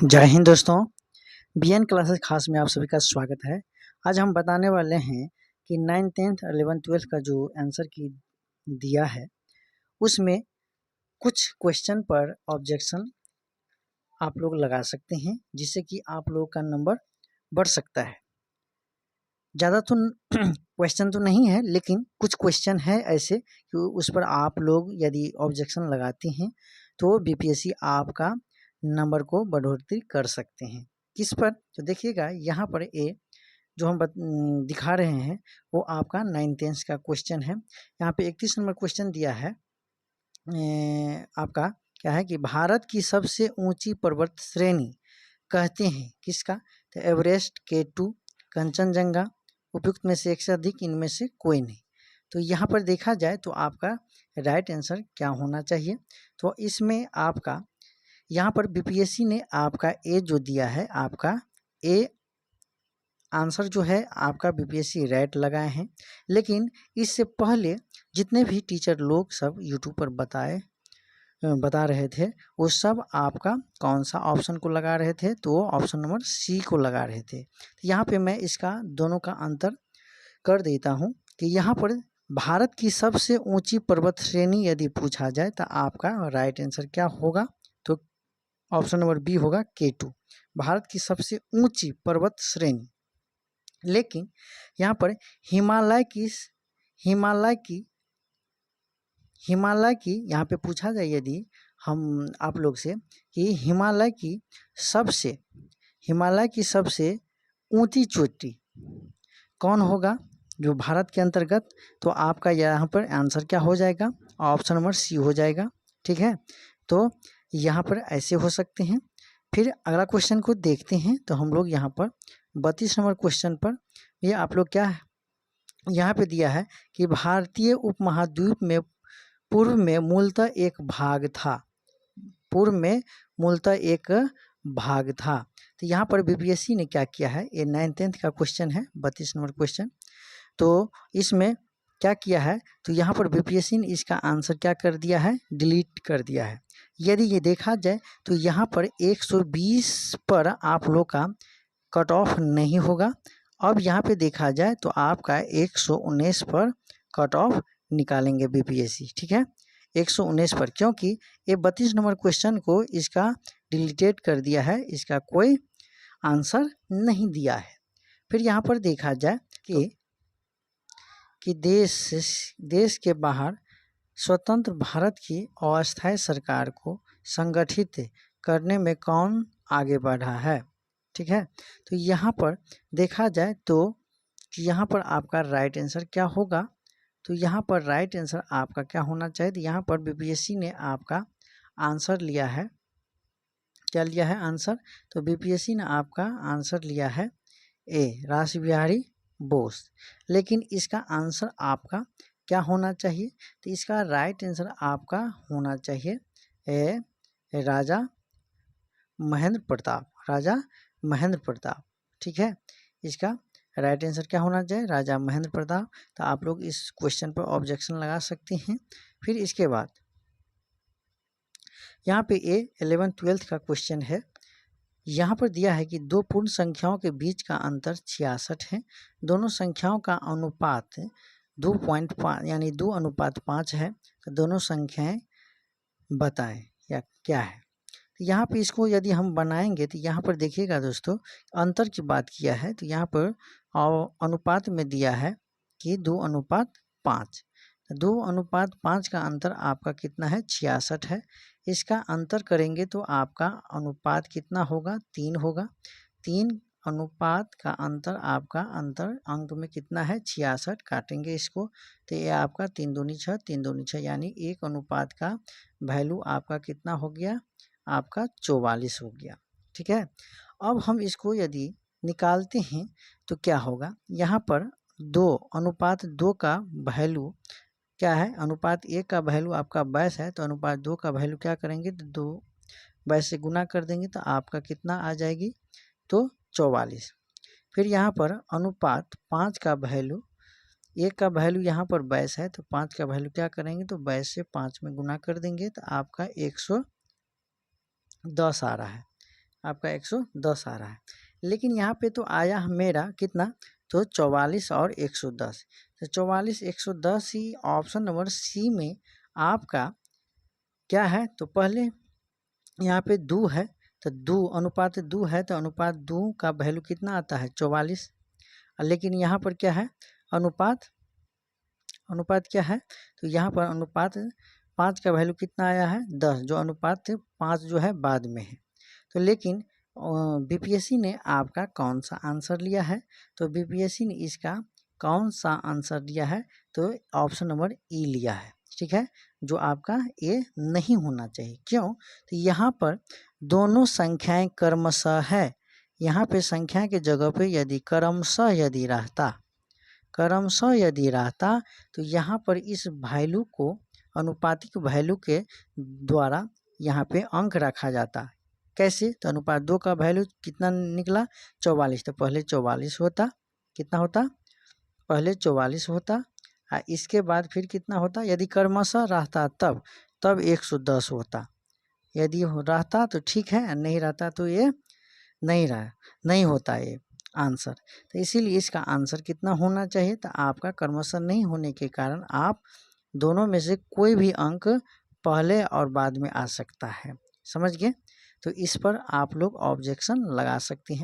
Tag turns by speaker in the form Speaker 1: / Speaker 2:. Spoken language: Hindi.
Speaker 1: जय हिंद दोस्तों। बीएन क्लासेस खास में आप सभी का स्वागत है। आज हम बताने वाले हैं कि 9th 10th 11th 12th का जो आंसर की दिया है उसमें कुछ क्वेश्चन पर ऑब्जेक्शन आप लोग लगा सकते हैं, जिससे कि आप लोगों का नंबर बढ़ सकता है। ज़्यादा तो क्वेश्चन तो नहीं है, लेकिन कुछ क्वेश्चन है ऐसे कि उस पर आप लोग यदि ऑब्जेक्शन लगाते हैं तो बीपीएससी आपका नंबर को बढ़ोतरी कर सकते हैं। किस पर? तो देखिएगा यहाँ पर ए जो हम दिखा रहे हैं वो आपका 9th 10th का क्वेश्चन है। यहाँ पे 31 नंबर क्वेश्चन दिया है। आपका क्या है कि भारत की सबसे ऊंची पर्वत श्रेणी कहते हैं किसका? तो एवरेस्ट, K2, कंचनजंगा, उपयुक्त में से एक से अधिक, इनमें से कोई नहीं। तो यहाँ पर देखा जाए तो आपका राइट आंसर क्या होना चाहिए? तो इसमें आपका यहाँ पर बीपीएससी ने आपका ए जो दिया है, आपका ए आंसर जो है आपका बीपीएससी राइट लगाए हैं। लेकिन इससे पहले जितने भी टीचर लोग सब यूट्यूब पर बता रहे थे वो सब आपका कौन सा ऑप्शन को लगा रहे थे? तो ऑप्शन नंबर सी को लगा रहे थे। तो यहाँ पे मैं इसका दोनों का अंतर कर देता हूँ कि यहाँ पर भारत की सबसे ऊंची पर्वत श्रेणी यदि पूछा जाए तो आपका राइट आंसर क्या होगा? तो ऑप्शन नंबर बी होगा K2, भारत की सबसे ऊंची पर्वत श्रेणी। लेकिन यहाँ पर हिमालय की यहाँ पे पूछा जाए यदि हम आप लोग से कि हिमालय की सबसे ऊंची चोटी कौन होगा जो भारत के अंतर्गत? तो आपका यहाँ पर आंसर क्या हो जाएगा? ऑप्शन नंबर सी हो जाएगा। ठीक है, तो यहाँ पर ऐसे हो सकते हैं। फिर अगला क्वेश्चन को देखते हैं। तो हम लोग यहाँ पर 32 नंबर क्वेश्चन पर ये आप लोग क्या है यहाँ पे दिया है कि भारतीय उपमहाद्वीप में पूर्व में मूलतः एक भाग था। तो यहाँ पर बीपीएससी ने क्या किया है? ये 9th 10th का क्वेश्चन है, 32 नंबर क्वेश्चन। तो इसमें क्या किया है? तो यहाँ पर बीपीएससी ने इसका आंसर क्या कर दिया है? डिलीट कर दिया है। यदि ये देखा जाए तो यहाँ पर 120 पर आप लोग का कट ऑफ नहीं होगा। अब यहाँ पे देखा जाए तो आपका 119 पर कट ऑफ निकालेंगे बीपीएससी। ठीक है, 119 पर, क्योंकि ये 32 नंबर क्वेश्चन को इसका डिलीटेड कर दिया है, इसका कोई आंसर नहीं दिया है। फिर यहाँ पर देखा जाए कि देश के बाहर स्वतंत्र भारत की अस्थायी सरकार को संगठित करने में कौन आगे बढ़ा है? ठीक है, तो यहाँ पर देखा जाए तो यहाँ पर आपका राइट आंसर क्या होगा? तो यहाँ पर राइट आंसर आपका क्या होना चाहिए? तो यहाँ पर बीपीएससी ने आपका आंसर लिया है, क्या लिया है आंसर? तो बीपीएससी ने आपका आंसर लिया है ए, रासबिहारी बोस। लेकिन इसका आंसर आपका क्या होना चाहिए? तो इसका राइट आंसर आपका होना चाहिए ए, राजा महेंद्र प्रताप। ठीक है, इसका राइट आंसर क्या होना चाहिए? राजा महेंद्र प्रताप। तो आप लोग इस क्वेश्चन पर ऑब्जेक्शन लगा सकते हैं। फिर इसके बाद यहाँ पे 11th 12th का क्वेश्चन है। यहाँ पर दिया है कि दो पूर्ण संख्याओं के बीच का अंतर 66 है। दोनों संख्याओं का अनुपात 2.5 यानी 2:5 है। तो दोनों संख्याएं बताएं या क्या है? तो यहाँ पे इसको यदि हम बनाएंगे तो यहाँ पर देखिएगा दोस्तों, अंतर की बात किया है तो यहाँ पर अनुपात में दिया है कि 2:5। 2:5 का अंतर आपका कितना है? 66 है। इसका अंतर करेंगे तो आपका अनुपात कितना होगा? 3 होगा। 3 अनुपात का अंतर आपका अंतर अंक में कितना है? 66। काटेंगे इसको तो ये आपका 3 दूनी 6, 3 दूनी 6 यानी 1 अनुपात का वैल्यू आपका कितना हो गया? आपका 44 हो गया। ठीक है, अब हम इसको यदि निकालते हैं तो क्या होगा? यहाँ पर 2:2 का वैल्यू क्या है? अनुपात 1 का वैल्यू आपका 22 है, तो अनुपात 2 का वैल्यू क्या करेंगे? तो 2 22 से गुना कर देंगे तो आपका कितना आ जाएगी? तो 44। फिर यहाँ पर अनुपात 5 का वैल्यू, 1 का वैल्यू यहाँ पर 22 है, तो 5 का वैल्यू क्या करेंगे? तो 22 से 5 में गुना कर देंगे तो आपका 110 आ रहा है। आपका 110 आ रहा है। लेकिन यहाँ पे तो आया मेरा कितना, तो 44 और 110। तो 44 110 ही ऑप्शन नंबर सी में आपका क्या है, तो पहले यहाँ पे 2 है, तो 2 अनुपात 2 है, तो अनुपात 2 का वैल्यू कितना आता है 44। लेकिन यहाँ पर क्या है, अनुपात क्या है, तो यहाँ पर अनुपात 5 का वैल्यू कितना आया है 10, जो अनुपात 5 जो है बाद में है। तो लेकिन बीपीएससी ने आपका कौन सा आंसर लिया है, तो बीपीएससी ने इसका कौन सा आंसर लिया है, तो ऑप्शन नंबर ई लिया है, ठीक है, जो आपका ए नहीं होना चाहिए। क्यों, तो यहाँ पर दोनों संख्याएं क्रमशः है, यहाँ पे संख्या के जगह पे यदि क्रमशः यदि रहता तो यहाँ पर इस वैल्यू को अनुपातिक वैल्यू के द्वारा यहाँ पे अंक रखा जाता। कैसे, तो अनुपात 2 का वैल्यू कितना निकला 44, तो पहले 44 होता, कितना होता, पहले 44 होता, इसके बाद फिर कितना होता, यदि क्रमशः रहता तब 110 होता। यदि रहता तो ठीक है, नहीं रहता तो ये नहीं होता ये आंसर। तो इसीलिए इसका आंसर कितना होना चाहिए, तो आपका क्रमशः नहीं होने के कारण आप दोनों में से कोई भी अंक पहले और बाद में आ सकता है, समझ गए। तो इस पर आप लोग ऑब्जेक्शन लगा सकते हैं।